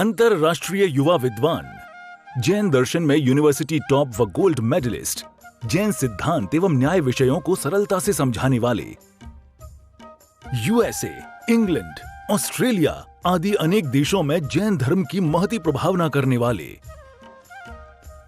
अंतरराष्ट्रीय युवा विद्वान, जैन दर्शन में यूनिवर्सिटी टॉप व गोल्ड मेडलिस्ट, जैन सिद्धांत एवं न्याय विषयों को सरलता से समझाने वाले, यूएसए, इंग्लैंड, ऑस्ट्रेलिया आदि अनेक देशों में जैन धर्म की महती प्रभावना करने वाले,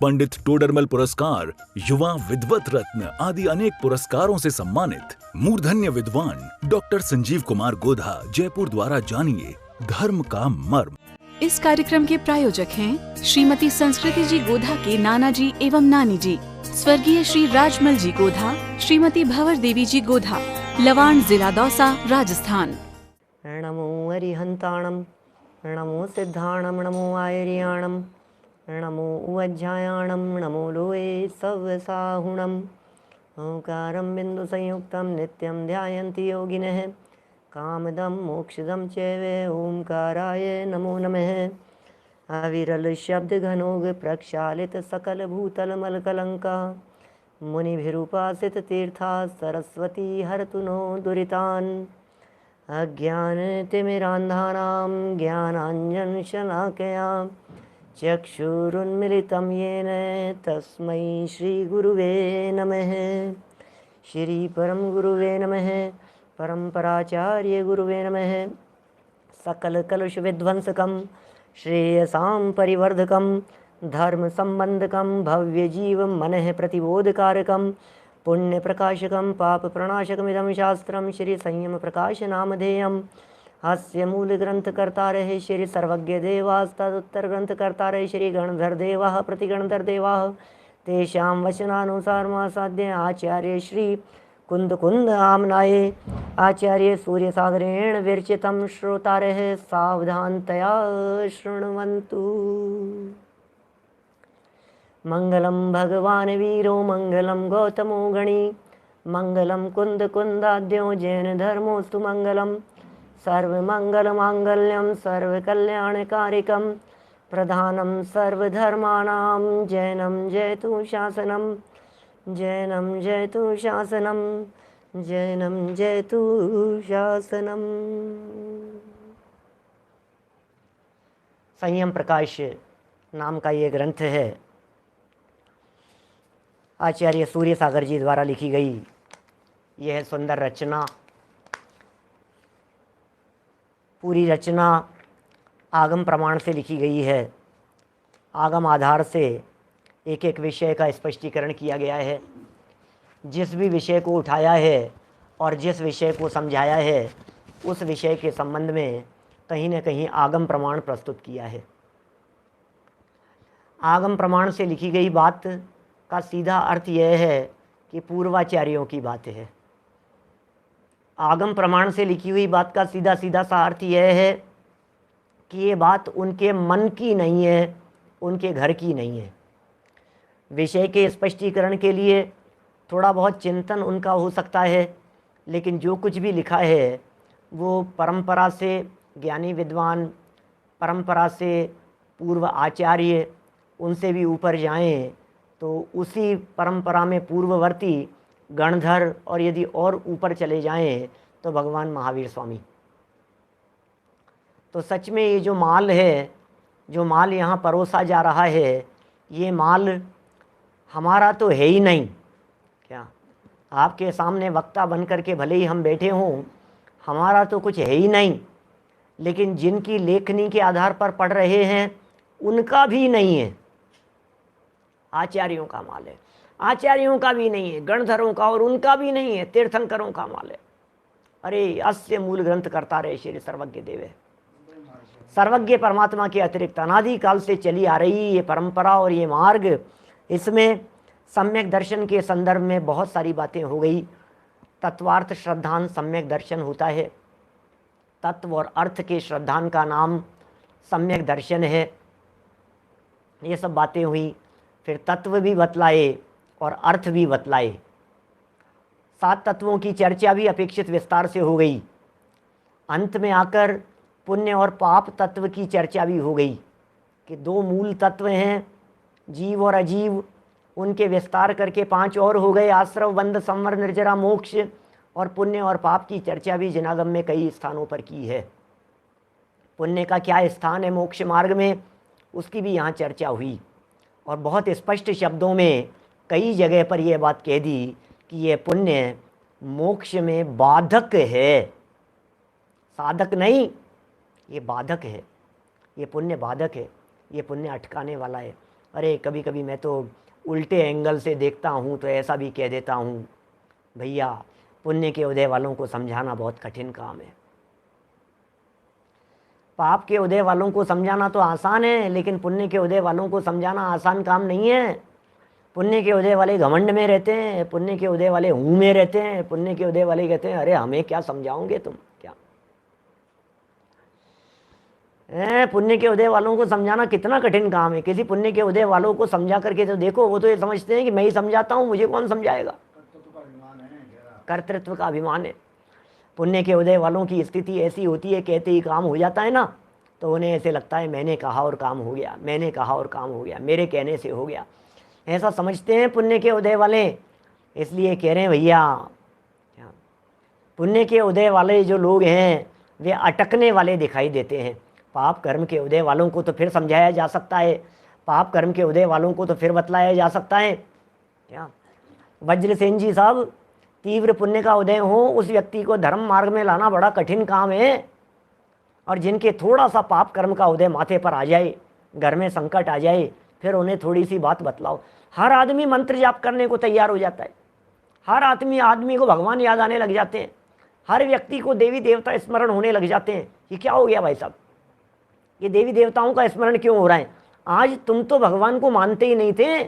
पंडित टोडरमल पुरस्कार, युवा विद्वत रत्न आदि अनेक पुरस्कारों से सम्मानित मूर्धन्य विद्वान डॉक्टर संजीव कुमार गोधा जयपुर द्वारा जानिए धर्म का मर्म। इस कार्यक्रम के प्रायोजक हैं श्रीमती संस्कृति जी गोधा के नाना जी एवं नानी जी, स्वर्गीय श्री राजमल जी गोधा, श्रीमती भंवर देवी जी गोधा, लवाण, जिला दौसा, राजस्थान। नमो अरिहंताणम, नमो सिद्धाणम, नमो आयरियाणम, नमो उज्जायाणम, नमो लोये सवसाहुणम। ओंकारं बिंदु संयुक्तं नित्यं ध्यायन्ति योगिनः, कामदं मोक्षदं चैव ओंकाराय नमो नमः। अविरल शब्द घनोग प्रक्षालित सकल भूतल मलकलंका, मुनिभिरुपासित तीर्था सरस्वती हरतु नो दुरितान्। अज्ञानतिमिरान्धानां ज्ञानाञ्जनशलाकया चक्षुरुन्मिलितं येन तस्मै श्रीगुरुवे नमः। श्री परम गुरुवे नमः। परम्पराचार्य गुरुवे नमः। सकल कलुष विध्वंसकं श्रेयसां परिवर्धकं धर्म संबंधकं भव्य जीव मनः प्रतिबोधकारकं पुण्य प्रकाशकं पाप प्रणाशकमिदं शास्त्रं श्री संयम प्रकाश नामधेयम्। अस्य मूल ग्रंथ कर्तारः श्री सर्वज्ञ देवास्तदुत्तर ग्रंथ कर्तारः श्री गणधर देवाः प्रतिगणधर देवाः। तेषां वचनानुसारमासाद्य आचार्य श्री कुंद कुंद आमनाये आचार्य सूर्य सागरेण विरचितं श्रोतारः सावधानतया शृण्वन्तु। मंगलम भगवान वीरो मंगलम गौतमो गणी, मंगलम कुंद कुंदाद्यो जैन धर्मोस्तु मंगलम। सर्वमंगल मांगल्यम सर्वकल्याणकारिकम प्रधानम सर्वधर्माणां जैनम जयतु शासनम, जैनम जयतु शासनम, जैनम जयतु शासनम। संयम प्रकाश नाम का ये ग्रंथ है, आचार्य सूर्य सागर जी द्वारा लिखी गई यह सुंदर रचना। पूरी रचना आगम प्रमाण से लिखी गई है। आगम आधार से एक एक विषय का स्पष्टीकरण किया गया है। जिस भी विषय को उठाया है और जिस विषय को समझाया है उस विषय के संबंध में कहीं न कहीं आगम प्रमाण प्रस्तुत किया है। आगम प्रमाण से लिखी गई बात का सीधा अर्थ यह है कि पूर्वाचार्यों की बात है। आगम प्रमाण से लिखी हुई बात का सीधा सीधा सा अर्थ यह है कि ये बात उनके मन की नहीं है, उनके घर की नहीं है। विषय के स्पष्टीकरण के लिए थोड़ा बहुत चिंतन उनका हो सकता है, लेकिन जो कुछ भी लिखा है वो परंपरा से ज्ञानी विद्वान, परंपरा से पूर्व आचार्य, उनसे भी ऊपर जाएं तो उसी परंपरा में पूर्ववर्ती गणधर, और यदि और ऊपर चले जाएं तो भगवान महावीर स्वामी। तो सच में ये जो माल है, जो माल यहाँ परोसा जा रहा है, ये माल हमारा तो है ही नहीं। क्या आपके सामने वक्ता बन कर के भले ही हम बैठे हों, हमारा तो कुछ है ही नहीं, लेकिन जिनकी लेखनी के आधार पर पढ़ रहे हैं उनका भी नहीं है। आचार्यों का माल है, आचार्यों का भी नहीं है, गणधरों का और उनका भी नहीं है, तीर्थंकरों का माल है। अरे अस्य मूल ग्रंथ करता रहे श्री सर्वज्ञ देव है। सर्वज्ञ परमात्मा के अतिरिक्त अनादि काल से चली आ रही ये परंपरा और ये मार्ग, इसमें सम्यक दर्शन के संदर्भ में बहुत सारी बातें हो गई। तत्वार्थ श्रद्धान सम्यक दर्शन होता है। तत्व और अर्थ के श्रद्धान का नाम सम्यक दर्शन है। ये सब बातें हुई। फिर तत्व भी बतलाए और अर्थ भी बतलाए। 7 तत्वों की चर्चा भी अपेक्षित विस्तार से हो गई। अंत में आकर पुण्य और पाप तत्व की चर्चा भी हो गई कि 2 मूल तत्व हैं, जीव और अजीव। उनके विस्तार करके 5 और हो गए, आश्रव, बंध, संवर, निर्जरा, मोक्ष। और पुण्य और पाप की चर्चा भी जिनागम में कई स्थानों पर की है। पुण्य का क्या स्थान है मोक्ष मार्ग में, उसकी भी यहाँ चर्चा हुई। और बहुत स्पष्ट शब्दों में कई जगह पर यह बात कह दी कि ये पुण्य मोक्ष में बाधक है, साधक नहीं, ये बाधक है, ये पुण्य बाधक है, ये पुण्य अटकाने वाला है। अरे कभी कभी मैं तो उल्टे एंगल से देखता हूँ तो ऐसा भी कह देता हूँ, भैया पुण्य के उदय वालों को समझाना बहुत कठिन काम है। पाप के उदय वालों को समझाना तो आसान है, लेकिन पुण्य के उदय वालों को समझाना आसान काम नहीं है। पुण्य के उदय वाले घमंड में रहते हैं, पुण्य के उदय वाले हूँ में रहते हैं, पुण्य के उदय वाले कहते हैं अरे हमें क्या समझाओगे तुम, क्या पुण्य के उदय वालों को समझाना कितना कठिन काम है। किसी पुण्य के उदय वालों को समझा करके तो देखो, वो तो ये समझते हैं कि मैं ही समझाता हूँ, मुझे कौन समझाएगा। कर्तृत्व का अभिमान है। पुण्य के उदय वालों की स्थिति ऐसी होती है, कहते ही काम हो जाता है ना, तो उन्हें ऐसे लगता है मैंने कहा और काम हो गया, मैंने कहा और काम हो गया, मेरे कहने से हो गया, ऐसा समझते हैं पुण्य के उदय वाले। इसलिए कह रहे हैं भैया, पुण्य के उदय वाले जो लोग हैं वे अटकने वाले दिखाई देते हैं। पाप कर्म के उदय वालों को तो फिर समझाया जा सकता है, पाप कर्म के उदय वालों को तो फिर बतलाया जा सकता है। क्या वज्रसेन जी साहब, तीव्र पुण्य का उदय हो उस व्यक्ति को धर्म मार्ग में लाना बड़ा कठिन काम है। और जिनके थोड़ा सा पाप कर्म का उदय माथे पर आ जाए, घर में संकट आ जाए, फिर उन्हें थोड़ी सी बात बतलाओ। हर आदमी मंत्र जाप करने को तैयार हो जाता है, हर आदमी को भगवान याद आने लग जाते हैं, हर व्यक्ति को देवी देवता स्मरण होने लग जाते हैं। ये क्या हो गया भाई साहब, ये देवी देवताओं का स्मरण क्यों हो रहा है? आज तुम तो भगवान को मानते ही नहीं थे,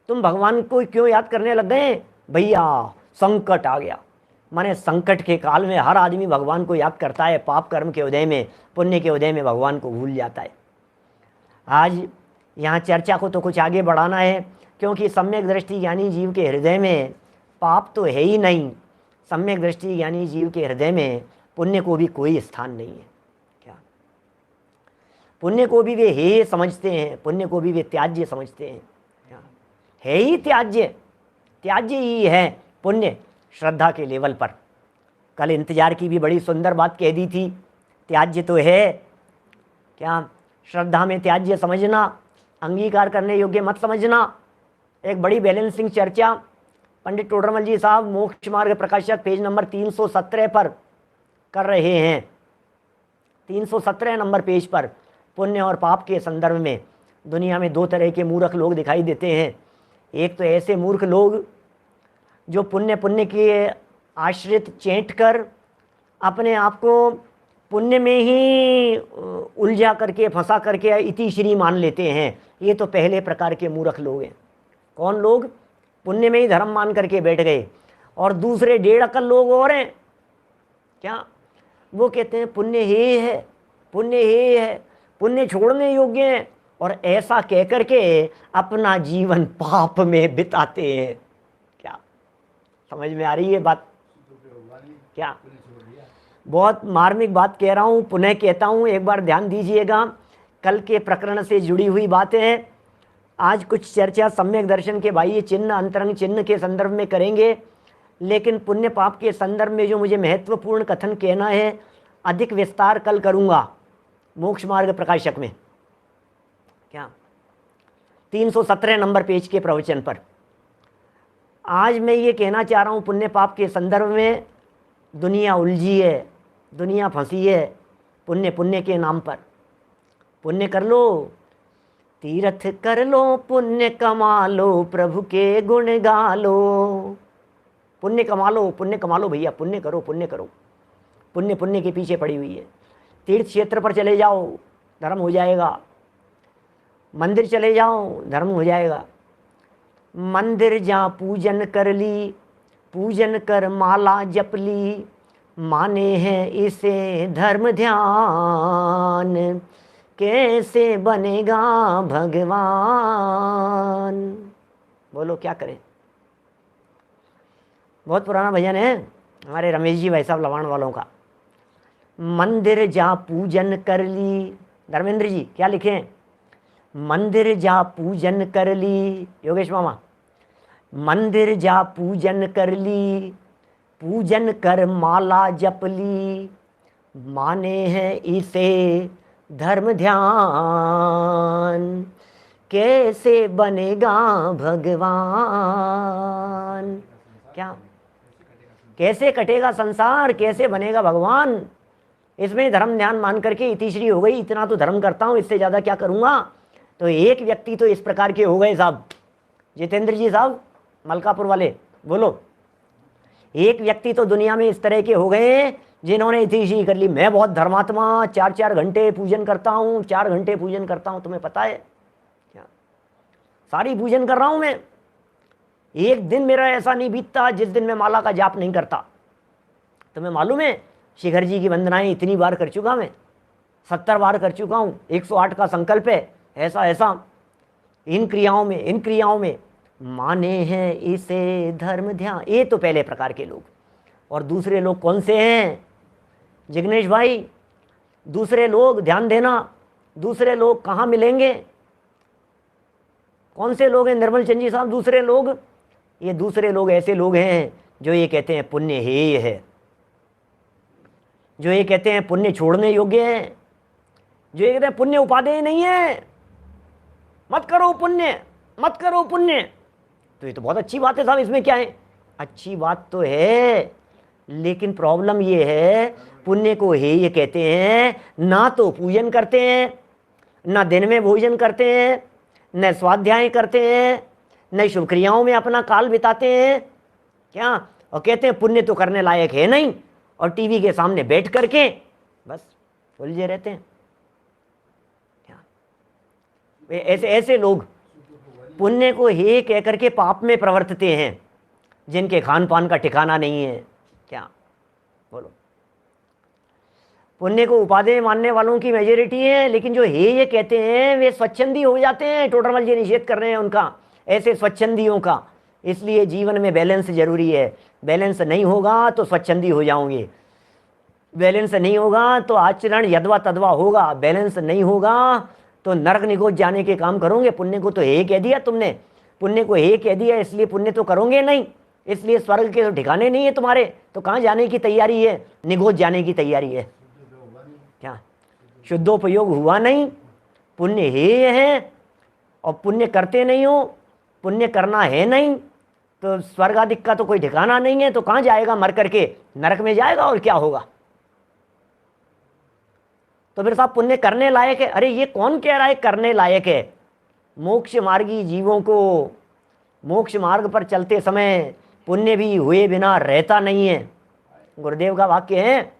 तुम भगवान को क्यों याद करने लग गए? भैया संकट आ गया। माने संकट के काल में हर आदमी भगवान को याद करता है, पाप कर्म के उदय में, पुण्य के उदय में भगवान को भूल जाता है। आज यहाँ चर्चा को तो कुछ आगे बढ़ाना है, क्योंकि सम्यक दृष्टि ज्ञानी जीव के हृदय में पाप तो है ही नहीं, सम्यक दृष्टि ज्ञानी जीव के हृदय में पुण्य को भी कोई स्थान नहीं है। क्या पुण्य को भी वे हे समझते हैं, पुण्य को भी वे त्याज्य समझते हैं। क्या है ही त्याज्य, त्याज्य ही है पुण्य श्रद्धा के लेवल पर। कल इंतजार की भी बड़ी सुंदर बात कह दी थी, त्याज्य तो है क्या, श्रद्धा में त्याज्य समझना, अंगीकार करने योग्य मत समझना। एक बड़ी बैलेंसिंग चर्चा पंडित टोडरमल जी साहब मोक्ष मार्ग प्रकाशक पेज नंबर 317 पर कर रहे हैं। 317 नंबर पेज पर पुण्य और पाप के संदर्भ में दुनिया में दो तरह के मूर्ख लोग दिखाई देते हैं। एक तो ऐसे मूर्ख लोग जो पुण्य के आश्रित चेंट कर अपने आप को पुण्य में ही उलझा करके फंसा करके इति श्री मान लेते हैं। ये तो पहले प्रकार के मूर्ख लोग हैं। कौन लोग? पुण्य में ही धर्म मान करके बैठ गए। और दूसरे 1.5 अकल लोग और हैं, क्या वो कहते हैं पुण्य हे है, पुण्य हे है, पुण्य छोड़ने योग्य है, और ऐसा कह करके अपना जीवन पाप में बिताते हैं। क्या समझ में आ रही है बात? क्या बहुत मार्मिक बात कह रहा हूँ, पुनः कहता हूँ, एक बार ध्यान दीजिएगा। कल के प्रकरण से जुड़ी हुई बातें हैं। आज कुछ चर्चा सम्यक दर्शन के बाह्य चिन्ह अंतरंग चिन्ह के संदर्भ में करेंगे, लेकिन पुण्य पाप के संदर्भ में जो मुझे महत्वपूर्ण कथन कहना है अधिक विस्तार कल करूँगा मोक्ष मार्ग प्रकाशक में। क्या 317 नंबर पेज के प्रवचन पर। आज मैं ये कहना चाह रहा हूँ, पुण्य पाप के संदर्भ में दुनिया उलझी है, दुनिया फंसी है पुण्य के नाम पर। पुण्य कर लो, तीर्थ कर लो, पुण्य कमा लो, प्रभु के गुण गा लो। पुण्य कमा लो भैया, पुण्य करो, पुण्य करो। पुण्य के पीछे पड़ी हुई है। तीर्थ क्षेत्र पर चले जाओ, धर्म हो जाएगा। मंदिर चले जाओ, धर्म हो जाएगा। मंदिर जा पूजन कर ली, पूजन कर माला जप ली, माने हैं इसे धर्म ध्यान, कैसे बनेगा भगवान। बोलो क्या करें? बहुत पुराना भजन है हमारे रमेश जी भाई साहब लवाण वालों का। मंदिर जा पूजन कर ली, धर्मेंद्र जी क्या लिखे? मंदिर जा पूजन कर ली, योगेश मामा। मंदिर जा पूजन कर ली, पूजन कर माला जप ली, माने हैं इसे धर्म ध्यान कैसे बनेगा भगवान। क्या कैसे कटेगा संसार, कैसे बनेगा भगवान। इसमें धर्म ध्यान मान करके इतिश्री हो गई, इतना तो धर्म करता हूं, इससे ज्यादा क्या करूंगा। तो एक व्यक्ति तो इस प्रकार के हो गए साहब, जितेंद्र जी साहब मलकापुर वाले, बोलो। एक व्यक्ति तो दुनिया में इस तरह के हो गए जिन्होंने इतिश्री कर ली। मैं बहुत धर्मात्मा, 4-4 घंटे पूजन करता हूं, 4 घंटे पूजन करता हूं, तुम्हें पता है क्या, सारी पूजन कर रहा हूं मैं। एक दिन मेरा ऐसा नहीं बीतता जिस दिन मैं माला का जाप नहीं करता। तुम्हें मालूम है शिखर जी की वंदनाएं इतनी बार कर चुका मैं, 70 बार कर चुका हूं। 108 का संकल्प है, ऐसा ऐसा। इन क्रियाओं में माने हैं इसे धर्म ध्यान। ये तो पहले प्रकार के लोग। और दूसरे लोग कौन से हैं जिग्नेश भाई? दूसरे लोग, ध्यान देना, दूसरे लोग कहाँ मिलेंगे? कौन से लोग हैं निर्मल चंद जी साहब दूसरे लोग? ये दूसरे लोग ऐसे लोग हैं जो ये कहते हैं पुण्य हेय है, जो ये कहते हैं पुण्य छोड़ने योग्य है, जो ये कहते हैं पुण्य उपादेय नहीं है, मत करो पुण्य, मत करो पुण्य। तो ये तो बहुत अच्छी बात है साहब, इसमें क्या है? अच्छी बात तो है, लेकिन प्रॉब्लम ये है पुण्य को हेय कहते हैं, ना तो पूजन करते हैं, ना दिन में भोजन करते हैं, न स्वाध्याय करते हैं, न शुभ क्रियाओं में अपना काल बिताते हैं। क्या? और कहते हैं पुण्य तो करने लायक है नहीं, और टीवी के सामने बैठ करके बस उलझे रहते हैं। क्या ऐसे ऐसे लोग पुण्य को हे कह करके पाप में प्रवर्तते हैं, जिनके खान पान का ठिकाना नहीं है। क्या बोलो? पुण्य को उपादेय मानने वालों की मेजोरिटी है, लेकिन जो हे ये कहते हैं वे स्वच्छंदी हो जाते हैं। टोडरमल जी निषेध कर रहे हैं उनका, ऐसे स्वच्छंदियों का। इसलिए जीवन में बैलेंस जरूरी है। बैलेंस नहीं होगा तो स्वच्छंदी हो जाओगे, बैलेंस नहीं होगा तो आचरण यदवा तदवा होगा, बैलेंस नहीं होगा तो नरक निगोज जाने के काम करोगे। पुण्य को तो हे कह दिया तुमने, पुण्य को हे कह दिया, इसलिए पुण्य तो करोगे नहीं, इसलिए स्वर्ग के तो ठिकाने नहीं है तुम्हारे, तो कहाँ जाने की तैयारी है? निगोज जाने की तैयारी है। क्या? शुद्धोपयोग हुआ नहीं, पुण्य हे है, और पुण्य करते नहीं हो, पुण्य करना है नहीं, तो स्वर्ग आदि का तो कोई ठिकाना नहीं है, तो कहाँ जाएगा? मर करके नरक में जाएगा, और क्या होगा? तो फिर साहब पुण्य करने लायक है? अरे ये कौन कह रहा है करने लायक है? मोक्ष मार्गी जीवों को मोक्ष मार्ग पर चलते समय पुण्य भी हुए बिना रहता नहीं है। गुरुदेव का वाक्य है।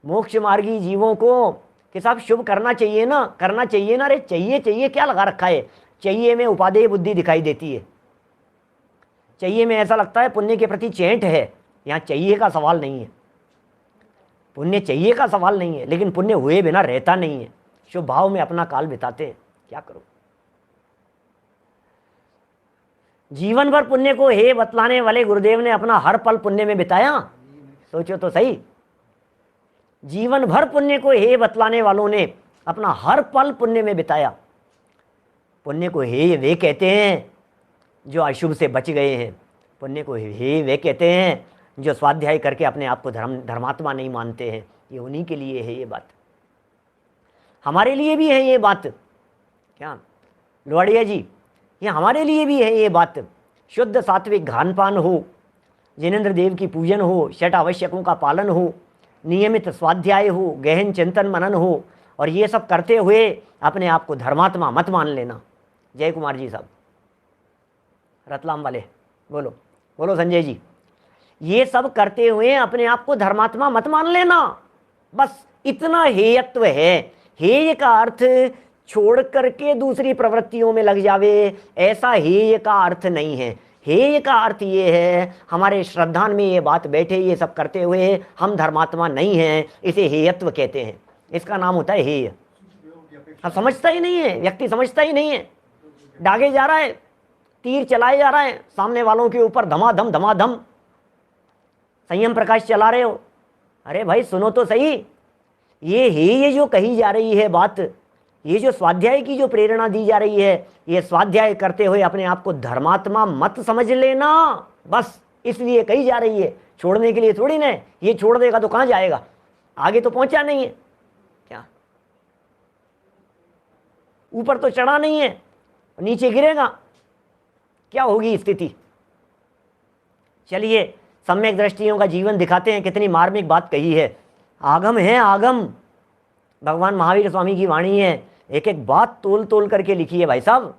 मोक्ष मार्गी जीवों को कि साहब शुभ करना चाहिए ना, करना चाहिए ना। अरे चाहिए क्या लगा रखा है? चाहिए में उपादेय बुद्धि दिखाई देती है। चाहिए में ऐसा लगता है पुण्य के प्रति चेंट है। यहाँ चाहिए का सवाल नहीं है, पुण्य चाहिए का सवाल नहीं है, लेकिन पुण्य हुए बिना रहता नहीं है। शुभ भाव में अपना काल बिताते हैं। क्या करो? जीवन भर पुण्य को हे बतलाने वाले गुरुदेव ने अपना हर पल पुण्य में बिताया। सोचो तो सही, जीवन भर पुण्य को हे बतलाने वालों ने अपना हर पल पुण्य में बिताया। पुण्य को हे वे कहते हैं जो अशुभ से बच गए हैं। पुण्य को हे वे कहते हैं जो स्वाध्याय करके अपने आप को धर्मात्मा नहीं मानते हैं। ये उन्हीं के लिए है ये बात, हमारे लिए भी है ये बात। क्या लोहाड़िया जी, ये हमारे लिए भी है ये बात। शुद्ध सात्विक खान पान हो, जिनेंद्र देव की पूजन हो, षट आवश्यकों का पालन हो, नियमित स्वाध्याय हो, गहन चिंतन मनन हो, और ये सब करते हुए अपने आप को धर्मात्मा मत मान लेना। जय कुमार जी साहब रतलाम वाले, बोलो बोलो संजय जी, ये सब करते हुए अपने आप को धर्मात्मा मत मान लेना। बस इतना हेयत्व है। हेय का अर्थ छोड़ करके दूसरी प्रवृत्तियों में लग जावे, ऐसा हेय का अर्थ नहीं है। हेय का अर्थ ये है हमारे श्रद्धान में ये बात बैठे, ये सब करते हुए हम धर्मात्मा नहीं हैं, इसे हेयत्व कहते हैं। इसका नाम होता है हेय। अब समझता ही नहीं है व्यक्ति, समझता ही नहीं है। दागे जा रहा है, तीर चलाए जा रहा है सामने वालों के ऊपर, धमाधम धमाधम संयम प्रकाश चला रहे हो। अरे भाई सुनो तो सही, ये जो कही जा रही है बात, ये जो स्वाध्याय की जो प्रेरणा दी जा रही है, ये स्वाध्याय करते हुए अपने आप को धर्मात्मा मत समझ लेना, बस इसलिए कही जा रही है। छोड़ने के लिए थोड़ी ना। ये छोड़ देगा तो कहाँ जाएगा? आगे तो पहुंचा नहीं है। क्या ऊपर तो चढ़ा नहीं है, नीचे गिरेगा, क्या होगी स्थिति। चलिए सम्यक दृष्टियों का जीवन दिखाते हैं, कितनी मार्मिक बात कही है। आगम है आगम, भगवान महावीर स्वामी की वाणी है, एक एक बात तोल तोल करके लिखी है भाई साहब।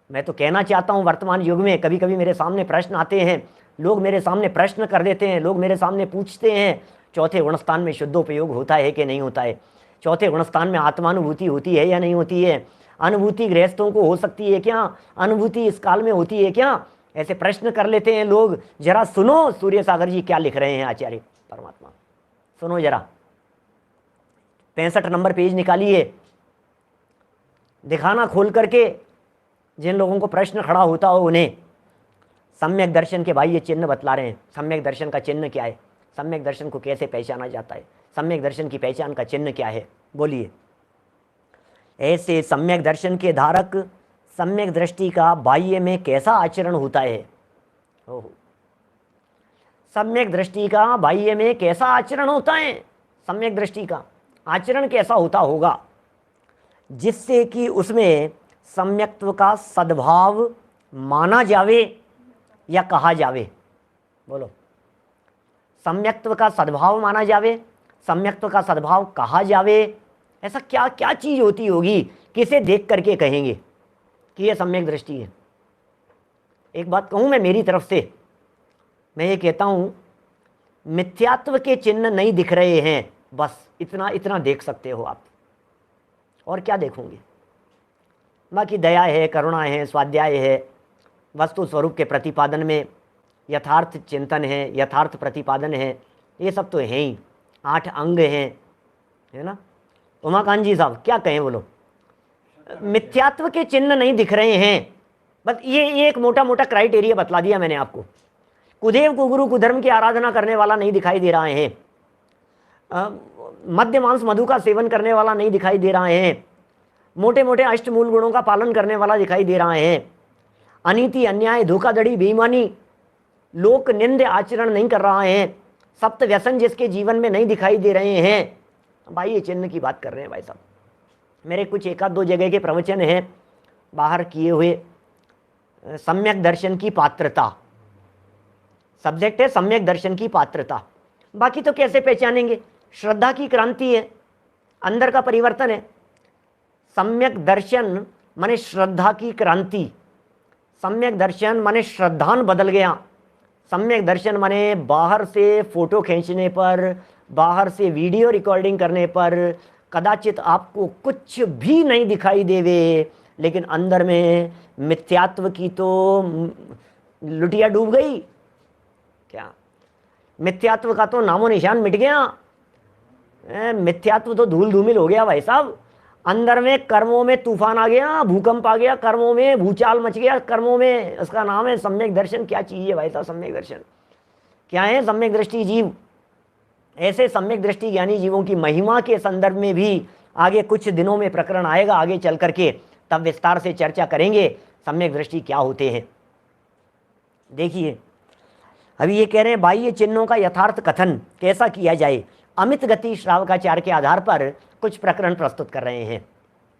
मैं तो कहना चाहता हूँ वर्तमान युग में कभी कभी मेरे सामने प्रश्न आते हैं, लोग मेरे सामने प्रश्न कर देते हैं, लोग मेरे सामने पूछते हैं चौथे गुणस्थान में शुद्धोपयोग होता है कि नहीं होता है, चौथे गुणस्थान में आत्मानुभूति होती है या नहीं होती है, अनुभूति गृहस्थों को हो सकती है क्या, अनुभूति इस काल में होती है क्या, ऐसे प्रश्न कर लेते हैं लोग। जरा सुनो सूर्य सागर जी क्या लिख रहे हैं आचार्य परमात्मा, सुनो जरा। 65 नंबर पेज निकालिए, दिखाना खोल करके, जिन लोगों को प्रश्न खड़ा होता हो उन्हें। सम्यक दर्शन के भाई ये चिन्ह बतला रहे हैं, सम्यक दर्शन का चिन्ह क्या है, सम्यक दर्शन को कैसे पहचाना जाता है, सम्यक दर्शन की पहचान का चिन्ह क्या है, बोलिए। ऐसे सम्यक दर्शन के धारक सम्यक दृष्टि का बाह्य में कैसा आचरण होता है, ओहो, सम्यक दृष्टि का बाह्य में कैसा आचरण होता है, सम्यक दृष्टि का आचरण कैसा होता होगा जिससे कि उसमें सम्यक्त्व का सद्भाव माना जावे या कहा जावे, बोलो। सम्यक्त्व का सद्भाव माना जावे, सम्यक्त्व का सद्भाव कहा जावे, ऐसा क्या क्या चीज होती होगी, किसे देख करके कहेंगे कि यह सम्यक दृष्टि है। एक बात कहूं मैं मेरी तरफ से, मैं ये कहता हूं मिथ्यात्व के चिन्ह नहीं दिख रहे हैं, बस इतना इतना देख सकते हो आप, और क्या देखोगे। बाकी दया है, करुणा है, स्वाध्याय है, वस्तु स्वरूप के प्रतिपादन में यथार्थ चिंतन है, यथार्थ प्रतिपादन है, ये सब तो है ही। 8 अंग हैं, है ना। उमाकांत जी साहब क्या कहें बोलो। मिथ्यात्व के चिन्ह नहीं दिख रहे हैं, बस ये एक मोटा मोटा क्राइटेरिया बतला दिया मैंने आपको। कुदेव कुगुरु कुधर्म की आराधना करने वाला नहीं दिखाई दे रहा है, मद्य मांस मधु का सेवन करने वाला नहीं दिखाई दे रहा है, मोटे मोटे अष्टमूल गुणों का पालन करने वाला दिखाई दे रहा है, अनीति अन्याय धोखाधड़ी बेईमानी लोक निंद आचरण नहीं कर रहा है, सप्त व्यसन जिसके जीवन में नहीं दिखाई दे रहे हैं। भाई ये चिन्ह की बात कर रहे हैं भाई साहब। मेरे कुछ 1-2 जगह के प्रवचन हैं बाहर किए हुए, सम्यक दर्शन की पात्रता सब्जेक्ट है, सम्यक दर्शन की पात्रता। बाकी तो कैसे पहचानेंगे, श्रद्धा की क्रांति है, अंदर का परिवर्तन है। सम्यक दर्शन माने श्रद्धा की क्रांति, सम्यक दर्शन माने श्रद्धान बदल गया, सम्यक दर्शन माने बाहर से फोटो खींचने पर, बाहर से वीडियो रिकॉर्डिंग करने पर कदाचित आपको कुछ भी नहीं दिखाई देवे, लेकिन अंदर में मिथ्यात्व की तो लुटिया डूब गई, क्या मिथ्यात्व का तो नामो निशान मिट गया, मिथ्यात्व तो धूल धूमिल हो गया भाई साहब। अंदर में कर्मों में तूफान आ गया, भूकंप आ गया, कर्मों में भूचाल मच गया, कर्मों में, उसका नाम है सम्यक दर्शन। क्या चीज है भाई साहब सम्यक दर्शन, क्या है सम्यक दृष्टि जीव। ऐसे सम्यक दृष्टि ज्ञानी जीवों की महिमा के संदर्भ में भी आगे कुछ दिनों में प्रकरण आएगा, आगे चल करके तब विस्तार से चर्चा करेंगे सम्यक दृष्टि क्या होते हैं। देखिए अभी ये कह रहे हैं बाह्य चिन्हों का यथार्थ कथन कैसा किया जाए, अमित गति श्रावकाचार्य के आधार पर कुछ प्रकरण प्रस्तुत कर रहे हैं।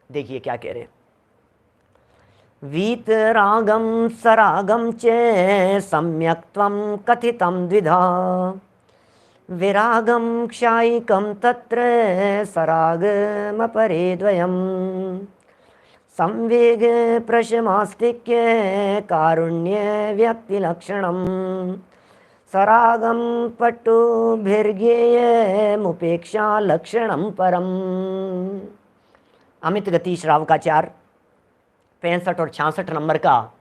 देखिए क्या कह रहे हैं। वीत रागम सरागम च सम्यक्त्वं कथितं द्विधा, विरागम क्षायिकं तत्र सरागमपरे द्वयम्, संवेग प्रशमास्तिक्य कारुण्य व्यक्तिलक्षणम्, सरागम पटुभिर्गेयमुपेक्षा लक्षणं परम। अमित गति श्रावकाचार्य 65 और 66 नंबर का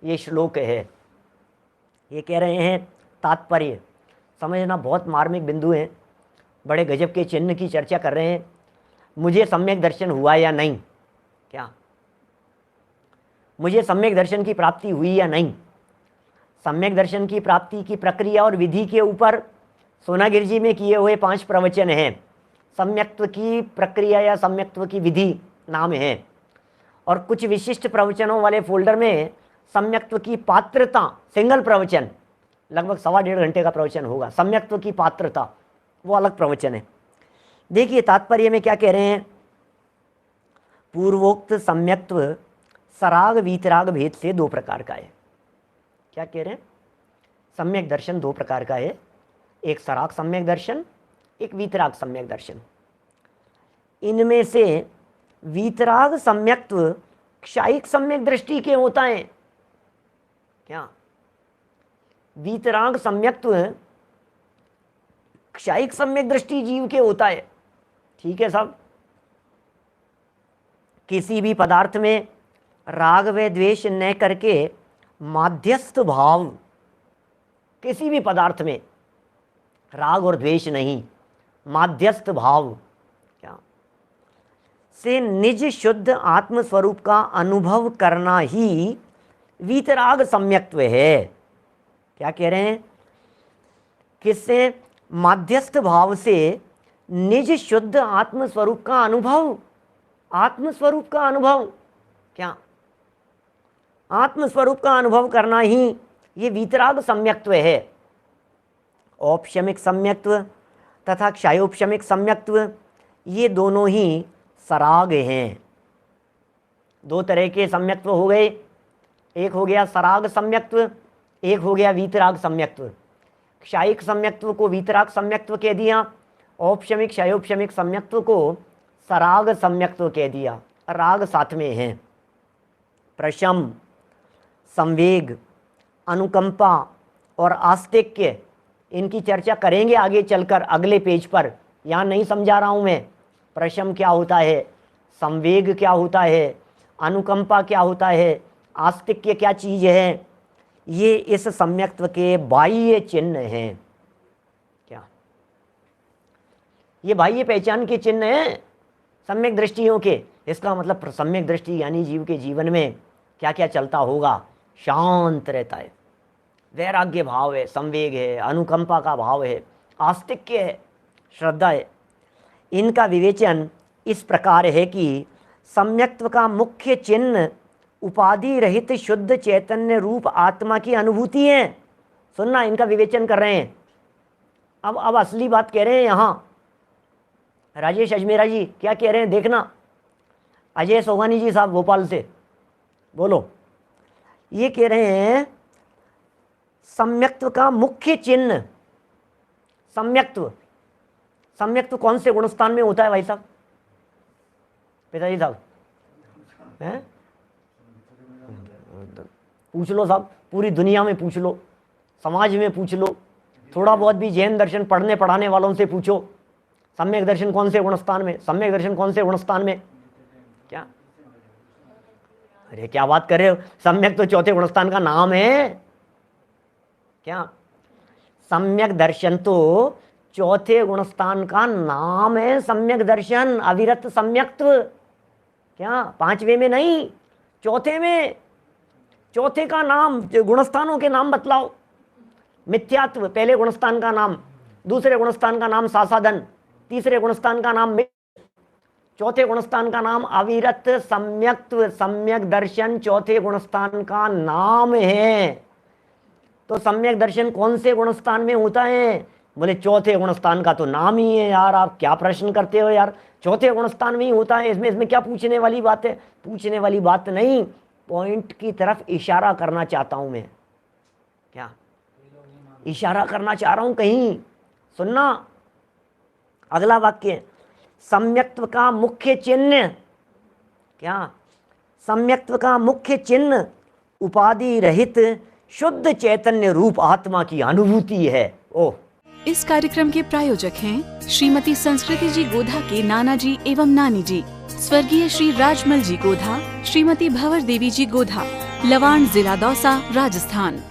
ये श्लोक है। ये कह रहे हैं तात्पर्य समझना, बहुत मार्मिक बिंदु हैं, बड़े गजब के चिन्ह की चर्चा कर रहे हैं। मुझे सम्यक दर्शन हुआ या नहीं, क्या मुझे सम्यक दर्शन की प्राप्ति हुई या नहीं। सम्यक दर्शन की प्राप्ति की प्रक्रिया और विधि के ऊपर सोनागिर जी में किए हुए 5 प्रवचन हैं। सम्यक्त्व की प्रक्रिया या सम्यक्त्व की विधि नाम है, और कुछ विशिष्ट प्रवचनों वाले फोल्डर में सम्यक्त्व की पात्रता सिंगल प्रवचन, लगभग 1.25 घंटे का प्रवचन होगा। सम्यक्त्व की पात्रता वो अलग प्रवचन है। देखिए तात्पर्य में क्या कह रहे हैं। पूर्वोक्त सम्यक्त्व सराग वीतराग भेद से दो प्रकार का है। क्या कह रहे हैं? सम्यक दर्शन दो प्रकार का है, एक सराग सम्यक दर्शन, एक वीतराग सम्यक दर्शन। इनमें से वीतराग सम्यक्त्व क्षायिक सम्यक दृष्टि के होता है। क्या? वीतराग सम्यक्त्व क्षायिक सम्यक दृष्टि जीव के होता है। ठीक है साहब। किसी भी पदार्थ में राग व द्वेष न करके माध्यस्थ भाव, किसी भी पदार्थ में राग और द्वेष नहीं, माध्यस्थ भाव क्या से निज शुद्ध आत्म स्वरूप का अनुभव करना ही वीतराग सम्यक्त्व है। क्या कह रहे हैं? किससे? माध्यस्थ भाव से निज शुद्ध आत्म स्वरूप का अनुभव, आत्म स्वरूप का अनुभव। क्या? आत्म स्वरूप का अनुभव करना ही ये वीतराग सम्यक्त्व है। औपशमिक सम्यक्त्व तथा क्षयोपशमिक सम्यक्त्व ये दोनों ही सराग हैं। दो तरह के सम्यक्त्व हो गए, एक हो गया सराग सम्यक्त्व, एक हो गया वीतराग सम्यक्त्व। क्षायिक सम्यक्त्व को वीतराग सम्यक्त्व कह दिया, औपशमिक क्षयोपशमिक सम्यक्त्व को सराग सम्यक्त्व कह दिया। राग साथ में है। प्रशम, संवेग, अनुकंपा और आस्तिक्य, इनकी चर्चा करेंगे आगे चलकर अगले पेज पर, यहाँ नहीं समझा रहा हूँ मैं। प्रशम क्या होता है, संवेग क्या होता है, अनुकंपा क्या होता है, आस्तिक्य क्या चीज़ है, ये इस सम्यक्त्व के बाह्य चिन्ह हैं। क्या? ये बाह्य पहचान के चिन्ह हैं सम्यक दृष्टियों के। इसका मतलब सम्यक दृष्टि यानी जीव के जीवन में क्या क्या चलता होगा? शांत रहता है, वैराग्य भाव है, संवेग है, अनुकंपा का भाव है, आस्तिक्य है, श्रद्धा है। इनका विवेचन इस प्रकार है कि सम्यक्त्व का मुख्य चिन्ह उपाधि रहित शुद्ध चैतन्य रूप आत्मा की अनुभूति है। सुनना, इनका विवेचन कर रहे हैं। अब असली बात कह रहे हैं यहाँ राजेश अजमेरा जी, क्या कह रहे हैं देखना। अजय सोगानी जी साहब भोपाल से, बोलो। ये कह रहे हैं सम्यक्त्व का मुख्य चिन्ह, सम्यक्त्व, सम्यक्त्व कौन से गुणस्थान में होता है भाई साहब, पिताजी साहब? हैं? पूछ लो साहब, पूरी दुनिया में पूछ लो, समाज में पूछ लो, थोड़ा बहुत भी जैन दर्शन पढ़ने पढ़ाने वालों से पूछो, सम्यक दर्शन कौन से गुणस्थान में, सम्यक दर्शन कौन से गुणस्थान में? क्या? अरे क्या बात कर रहे हो, सम्यक तो चौथे गुणस्थान का नाम है। क्या? सम्यक दर्शन तो चौथे गुणस्थान का नाम है। सम्यक दर्शन, अविरत सम्यक्त्व। क्या? पांचवे में नहीं, चौथे में। चौथे का नाम, गुणस्थानों के नाम बतलाओ। मिथ्यात्व पहले गुणस्थान का नाम, दूसरे गुणस्थान का नाम सासादन, तीसरे गुणस्थान का नाम मिथ्य, चौथे गुणस्थान का नाम अविरत सम्यक्त्व। सम्यक दर्शन चौथे गुणस्थान का नाम है। तो सम्यक दर्शन कौन से गुणस्थान में होता है? बोले चौथे गुणस्थान का तो नाम ही है। यार आप क्या प्रश्न करते हो यार, चौथे गुणस्थान में ही होता है, इसमें क्या पूछने वाली बात है? पूछने वाली बात नहीं, पॉइंट की तरफ इशारा करना चाहता हूं मैं। क्या इशारा करना चाह रहा हूं कहीं? सुनना, अगला वाक्य, सम्यक्त्व का मुख्य चिन्ह। क्या? सम्यक्त्व का मुख्य चिन्ह उपाधि रहित शुद्ध चैतन्य रूप आत्मा की अनुभूति है। ओह, इस कार्यक्रम के प्रायोजक हैं श्रीमती संस्कृति जी गोधा के नाना जी एवं नानी जी, स्वर्गीय श्री राजमल जी गोधा, श्रीमती भंवर देवी जी गोधा, लवाण, जिला दौसा, राजस्थान।